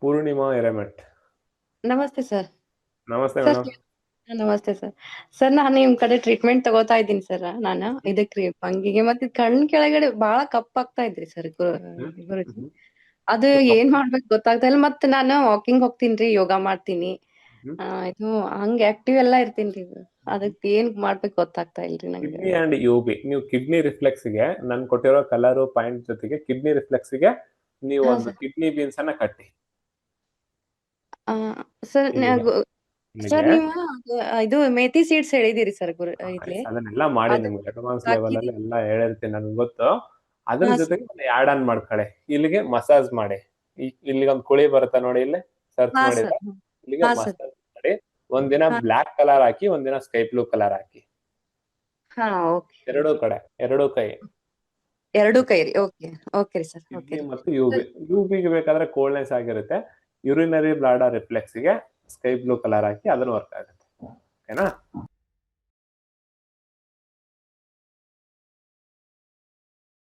ಪೂರ್ಣಿಮಾ ಹಿರೇಮಠ್. ನಮಸ್ತೆ ಸರ್. ನಮಸ್ತೆ sir madam. ನಮಸ್ತೆ ಸರ್. ಸರ್ ನಾನು ನಿಮ್ ಕಡೆ ಟ್ರೀಟ್ಮೆಂಟ್ ತಗೋತಾ ಇದ್ದೀನಿ ಸರ್. ನಾನು ಇದಕ್ರಿ ಬಂಗಿಗೆ ಮತ್ತೆ ಕಣ್ ಕೆಳಗಡೆ ಬಹಳ ಕಪ್ಪಾಗ್ತಾ ಇದ್ರಿ ಸರ್ ಗುರುಜಿ. ಅದು ಏನ್ ಮಾಡ್ಬೇಕು ಗೊತ್ತಾಗ್ತಾ ಇಲ್ಲ. ಮತ್ತೆ ನಾನು ವಾಕಿಂಗ್ ಹೋಗ್ತೀನ್ರಿ, ಯೋಗ ಮಾಡ್ತೀನಿ. ಇದು ಹಂಗ ಆಕ್ಟಿವ್ ಎಲ್ಲಾ ಇರ್ತೀನ್ರಿ. ಅದಕ್ಕೆ ಏನ್ ಮಾಡ್ಬೇಕು ಗೊತ್ತಾಗ್ತಾ ಇಲ್ರಿ ನಂಗೆ. ಕಿಡ್ನಿ ಅಂಡ್ ಯುಬಿ, ನೀವು ಕಿಡ್ನಿ ರಿಫ್ಲೆಕ್ಸ್ ಗೆ ನನ್ ಕೊಟ್ಟಿರೋ ಕಲರ್ ಪಾಯಿಂಟ್ ಜೊತೆಗೆ ಕಿಡ್ನಿ ರಿಫ್ಲೆಕ್ಸ್ ಗೆ ನೀವು ಹಾ ಒಂದು ಸರ್. ಕಿಡ್ನಿ ಬೀನ್ಸ್ ಅನ್ನ ಕಟ್ಟಿ. ಸರ್ ಇಲ್ಲಿಗೆ ಸರ್ ಇಲ್ಲಿಗೆ ನೀವು ಇದು ಮೇಥಿ ಸೀಡ್ಸ್ ಹೇಳಿದಿರಿ ಸರ್ ಇಲ್ಲಿ. ಅದನ್ನೆಲ್ಲ ಮಾಡಿ ಅದು ನಿಮ್ಗೆ ಅಡ್ವಾನ್ಸ್ ಲೆವೆಲ್ ಹಾಕಿದೀನಿ. ಅಲ್ಲಿ ಎಲ್ಲ ಹೇಳಿರ್ತೀನಿ, ನನ್ಗೆ ಗೊತ್ತು. ಅದ್ರ ಹಾ ಸರ್. ಜೊತೆಗೆ ಆಡ್ ಆನ್ ಮಾಡ್ಕೊಳ್ಳಿ. ಇಲ್ಲಿಗೆ ಮಸಾಜ್ ಮಾಡಿ. ಇಲ್ಲಿಗೆ ಒಂದು ಕುಳಿ ಬರುತ್ತೆ ನೋಡಿ, ಇಲ್ಲಿ ಸರ್ಚ್ ಹಾ ಮಾಡಿದ್ರೆ ಸರ್. ಇಲ್ಲಿಗೆ ಹಾ ಸರ್. ಮಸಾಜ್ ಮಾಡಿ. ಒಂದಿನ ಹಾ ಬ್ಲಾಕ್ ಕಲರ್ ಹಾಕಿ, ಒಂದಿನ ಸ್ಕೈ ಬ್ಲೂ ಕಲರ್ ಹಾಕಿ. ಹಾ ಓಕೆ. ಎರಡೂ ಕಡೆ, ಎರಡೂ ಕೈ. ಎರಡು ಕೈ ರೀ. ಓಕೆ ಓಕೆ ರೀ ಸರ್. ಓಕೆ ಕಿಡ್ನಿ ರೀ ಮತ್ತು ಯುಬಿ. ಯುಬಿಗೆ ಬೇಕಾದ್ರೆ ಕೋಲ್ಡ್ನೆಸ್ ಆಗಿರುತ್ತೆ. ಯುರಿನರಿ ಬ್ಲಾಡರ್ ರಿಫ್ಲೆಕ್ಸ್ ಗೆ ಸ್ಕೈ ಬ್ಲೂ ಕಲರ್ ಹಾಕಿ, ಅದನ್ನು ವರ್ಕ್ ಆಗುತ್ತೆ. ಓಕೆನಾ?